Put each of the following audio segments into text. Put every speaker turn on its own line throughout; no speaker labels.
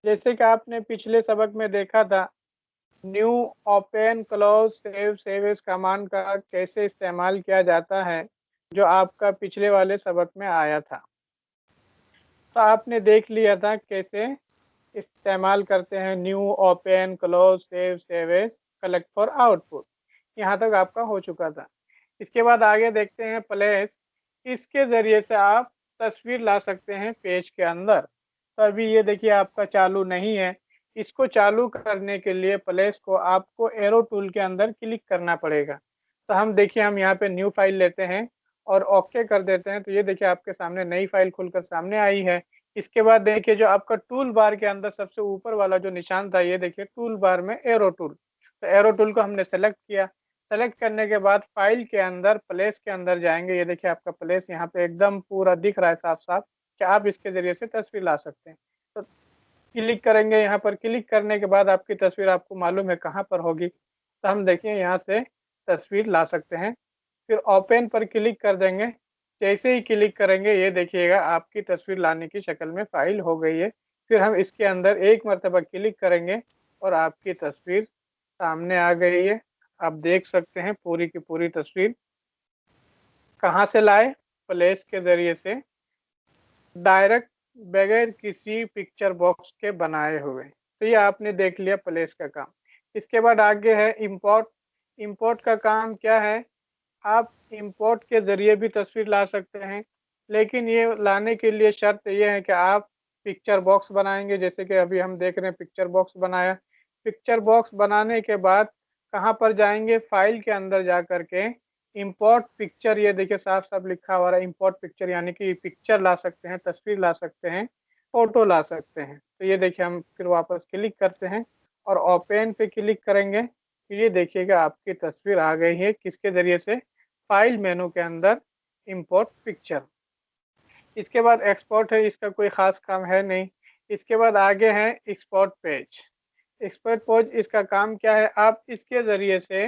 जैसे कि आपने पिछले सबक में देखा था, new, open, close, save, save as command का कैसे इस्तेमाल किया जाता है, जो आपका पिछले वाले सबक में आया था। तो आपने देख लिया था कैसे इस्तेमाल करते हैं new, open, close, save, save as, collect for output. यहाँ तक आपका हो चुका था। इसके बाद आगे देखते हैं प्लेस। इसके ज़रिए से आप तस्वीर ला सकते हैं पेज के अंदर। तो अभी ये देखिए आपका चालू नहीं है। इसको चालू करने के लिए प्लेस को आपको एरो टूल के अंदर क्लिक करना पड़ेगा। तो हम देखिए, हम यहाँ पे न्यू फाइल लेते हैं और ओके कर देते हैं। तो ये देखिए आपके सामने नई फाइल खुलकर सामने आई है। इसके बाद देखिए जो आपका टूल बार के अंदर सबसे ऊपर वाला जो निशान था, ये देखिए टूल बार में एरो टूल। तो एरो टूल को हमने सेलेक्ट किया। सेलेक्ट करने के बाद फाइल के अंदर प्लेस के अंदर जाएंगे। ये देखिए आपका प्लेस यहाँ पे एकदम पूरा दिख रहा है साफ साफ कि आप इसके जरिए से तस्वीर ला सकते हैं। तो क्लिक करेंगे, यहाँ पर क्लिक करने के बाद आपकी तस्वीर आपको मालूम है कहाँ पर होगी। तो हम देखिए यहाँ से तस्वीर ला सकते हैं। फिर ओपन पर क्लिक कर देंगे। जैसे ही क्लिक करेंगे ये देखिएगा आपकी तस्वीर लाने की शक्ल में फाइल हो गई है। फिर हम इसके अंदर एक मरतबा क्लिक करेंगे और आपकी तस्वीर सामने आ गई है। आप देख सकते हैं पूरी की पूरी तस्वीर। कहाँ से लाए? प्लेस के ज़रिए से, डायरेक्ट, बगैर किसी पिक्चर बॉक्स के बनाए हुए। तो ये आपने देख लिया प्लेस का काम। इसके बाद आगे है इंपोर्ट। इंपोर्ट का काम क्या है? आप इंपोर्ट के ज़रिए भी तस्वीर ला सकते हैं, लेकिन ये लाने के लिए शर्त ये है कि आप पिक्चर बॉक्स बनाएंगे। जैसे कि अभी हम देख रहे हैं पिक्चर बॉक्स बनाया। पिक्चर बॉक्स बनाने के बाद कहाँ पर जाएंगे? फाइल के अंदर जा कर के इंपोर्ट पिक्चर, ये देखिए साफ साफ लिखा हुआ है इंपोर्ट पिक्चर, यानी कि पिक्चर ला सकते हैं, तस्वीर ला सकते हैं, फोटो ला सकते हैं। तो ये देखिए हम फिर वापस क्लिक करते हैं और ओपन पे क्लिक करेंगे। तो ये देखिएगा आपकी तस्वीर आ गई है। किसके ज़रिए से? फाइल मेनू के अंदर इंपोर्ट पिक्चर। इसके बाद एक्सपोर्ट है, इसका कोई ख़ास काम है नहीं। इसके बाद आगे है एक्सपोर्ट पेज। एक्सपोर्ट पेज, इसका काम क्या है? आप इसके ज़रिए से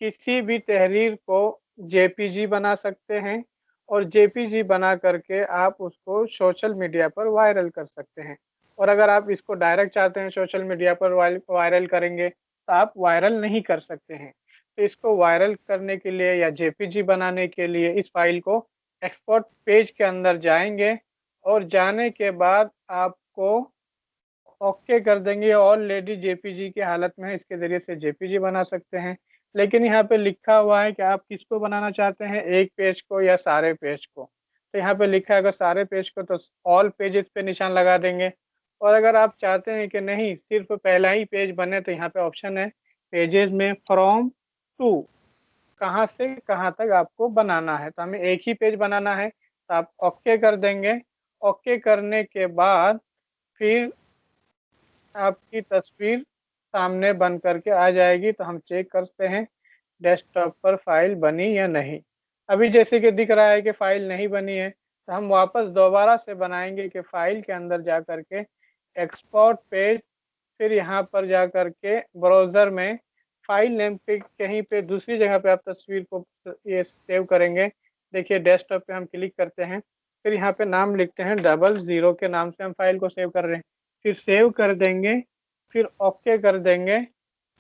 किसी भी तहरीर को जेपीजी बना सकते हैं और जेपीजी बना करके आप उसको सोशल मीडिया पर वायरल कर सकते हैं। और अगर आप इसको डायरेक्ट चाहते हैं सोशल मीडिया पर वायरल करेंगे, तो आप वायरल नहीं कर सकते हैं। तो इसको वायरल करने के लिए या जेपीजी बनाने के लिए इस फाइल को एक्सपोर्ट पेज के अंदर जाएंगे और जाने के बाद आपको ओके कर देंगे। ऑलरेडी जेपीजी की हालत में है, इसके ज़रिए से जेपीजी बना सकते हैं। लेकिन यहाँ पे लिखा हुआ है कि आप किसको बनाना चाहते हैं, एक पेज को या सारे पेज को। तो यहाँ पे लिखा है अगर सारे पेज को तो ऑल पेजेस पे निशान लगा देंगे, और अगर आप चाहते हैं कि नहीं सिर्फ पहला ही पेज बने, तो यहाँ पे ऑप्शन है पेजेस में फ्रॉम टू, कहाँ से कहाँ तक आपको बनाना है। तो हमें एक ही पेज बनाना है, तो आप ओके कर देंगे। ओके करने के बाद फिर आपकी तस्वीर सामने बन करके आ जाएगी। तो हम चेक करते हैं डेस्कटॉप पर फाइल बनी या नहीं। अभी जैसे कि दिख रहा है कि फाइल नहीं बनी है, तो हम वापस दोबारा से बनाएंगे कि फाइल के अंदर जा कर के एक्सपोर्ट पेज, फिर यहाँ पर जा कर के ब्राउज़र में फाइल नेम पे कहीं पे दूसरी जगह पे आप तस्वीर को ये सेव करेंगे। देखिए डेस्कटॉप पे हम क्लिक करते हैं, फिर यहाँ पे नाम लिखते हैं 00 के नाम से हम फाइल को सेव कर रहे हैं। फिर सेव कर देंगे, फिर ओके कर देंगे।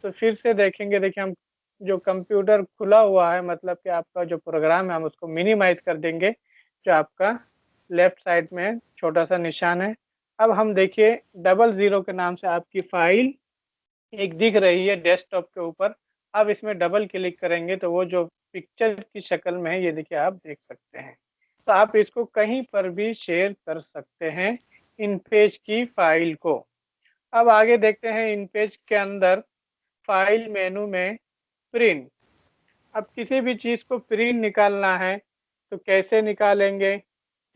तो फिर से देखेंगे, देखिए हम जो कंप्यूटर खुला हुआ है, मतलब कि आपका जो प्रोग्राम है, हम उसको मिनिमाइज कर देंगे। जो आपका लेफ्ट साइड में छोटा सा निशान है, अब हम देखिए 00 के नाम से आपकी फाइल एक दिख रही है डेस्कटॉप के ऊपर। अब इसमें डबल क्लिक करेंगे तो वो जो पिक्चर की शक्ल में है, ये देखिए आप देख सकते हैं। तो आप इसको कहीं पर भी शेयर कर सकते हैं इन पेज की फाइल को। अब आगे देखते हैं इन पेज के अंदर फाइल मेनू में प्रिंट। अब किसी भी चीज़ को प्रिंट निकालना है तो कैसे निकालेंगे,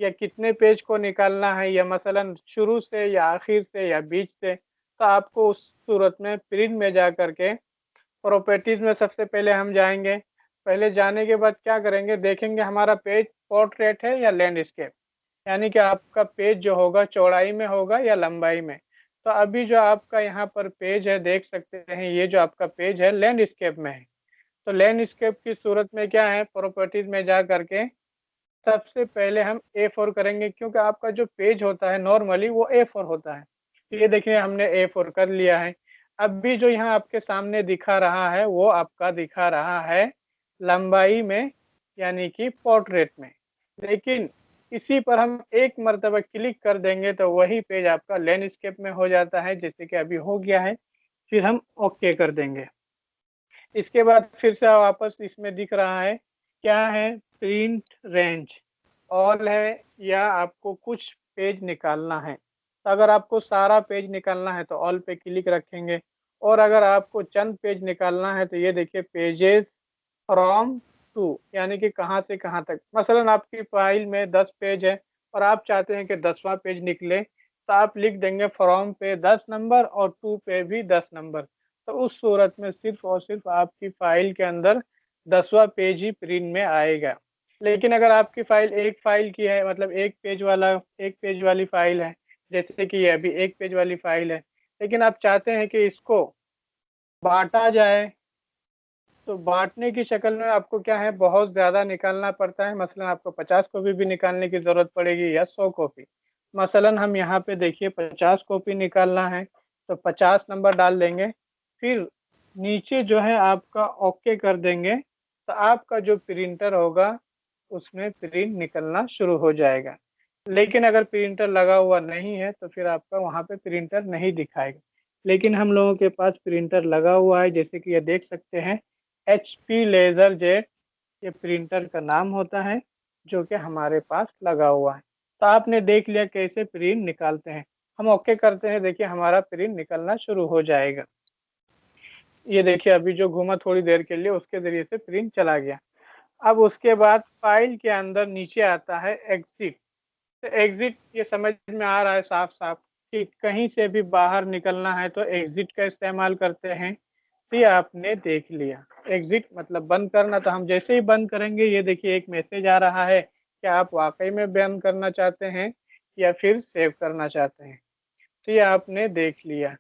या कितने पेज को निकालना है, या मसलन शुरू से या आखिर से या बीच से। तो आपको उस सूरत में प्रिंट में जा कर के प्रॉपर्टीज़ में सबसे पहले हम जाएंगे। पहले जाने के बाद क्या करेंगे, देखेंगे हमारा पेज पोर्ट्रेट है या लैंडस्केप, यानी कि आपका पेज जो होगा चौड़ाई में होगा या लंबाई में। तो अभी जो आपका यहाँ पर पेज है देख सकते हैं, ये जो आपका पेज है लैंडस्केप में है। तो लैंडस्केप की सूरत में क्या है, प्रॉपर्टीज में जा करके सबसे पहले हम A4 करेंगे, क्योंकि आपका जो पेज होता है नॉर्मली वो A4 होता है। तो ये देखिए हमने A4 कर लिया है। अब भी जो यहाँ आपके सामने दिखा रहा है वो आपका दिखा रहा है लंबाई में, यानी कि पोर्ट्रेट में। लेकिन इसी पर हम एक मरतबा क्लिक कर देंगे तो वही पेज आपका लैंडस्केप में हो जाता है, जैसे कि अभी हो गया है। फिर हम ओके कर देंगे। इसके बाद फिर से वापस इसमें दिख रहा है क्या है, प्रिंट रेंज ऑल है, या आपको कुछ पेज निकालना है। तो अगर आपको सारा पेज निकालना है तो ऑल पे क्लिक रखेंगे, और अगर आपको चंद पेज निकालना है तो ये देखिए पेजेस फ्रॉम टू, यानी कि कहाँ से कहाँ तक। मसलन आपकी फाइल में 10 पेज है और आप चाहते हैं कि 10वां पेज निकले, तो आप लिख देंगे फ्रॉम पे 10 नंबर और टू पे भी 10 नंबर। तो उस सूरत में सिर्फ और सिर्फ आपकी फाइल के अंदर 10वां पेज ही प्रिंट में आएगा। लेकिन अगर आपकी फाइल एक फाइल की है, मतलब एक पेज वाली फाइल है, जैसे कि ये अभी एक पेज वाली फाइल है, लेकिन आप चाहते हैं कि इसको बांटा जाए, तो बांटने की शक्ल में आपको क्या है, बहुत ज़्यादा निकालना पड़ता है। मसलन आपको 50 कॉपी भी निकालने की ज़रूरत पड़ेगी या 100 कॉपी। मसलन हम यहाँ पे देखिए 50 कॉपी निकालना है तो 50 नंबर डाल देंगे, फिर नीचे जो है आपका ओके कर देंगे, तो आपका जो प्रिंटर होगा उसमें प्रिंट निकलना शुरू हो जाएगा। लेकिन अगर प्रिंटर लगा हुआ नहीं है तो फिर आपका वहाँ पे प्रिंटर नहीं दिखाएगा। लेकिन हम लोगों के पास प्रिंटर लगा हुआ है, जैसे कि ये देख सकते हैं HP लेज़र जेट, ये प्रिंटर का नाम होता है, जो कि हमारे पास लगा हुआ है। तो आपने देख लिया कैसे प्रिंट निकालते हैं। हम ओके करते हैं, देखिए हमारा प्रिंट निकलना शुरू हो जाएगा। ये देखिए अभी जो घूमा थोड़ी देर के लिए, उसके ज़रिए से प्रिंट चला गया। अब उसके बाद फाइल के अंदर नीचे आता है एग्जिट। तो एग्जिट ये समझ में आ रहा है साफ साफ कि कहीं से भी बाहर निकलना है तो एग्जिट का इस्तेमाल करते हैं। तो ये आपने देख लिया, एग्जिट मतलब बंद करना। तो हम जैसे ही बंद करेंगे, ये देखिए एक मैसेज आ रहा है कि आप वाकई में बंद करना चाहते हैं या फिर सेव करना चाहते हैं। तो ये आपने देख लिया।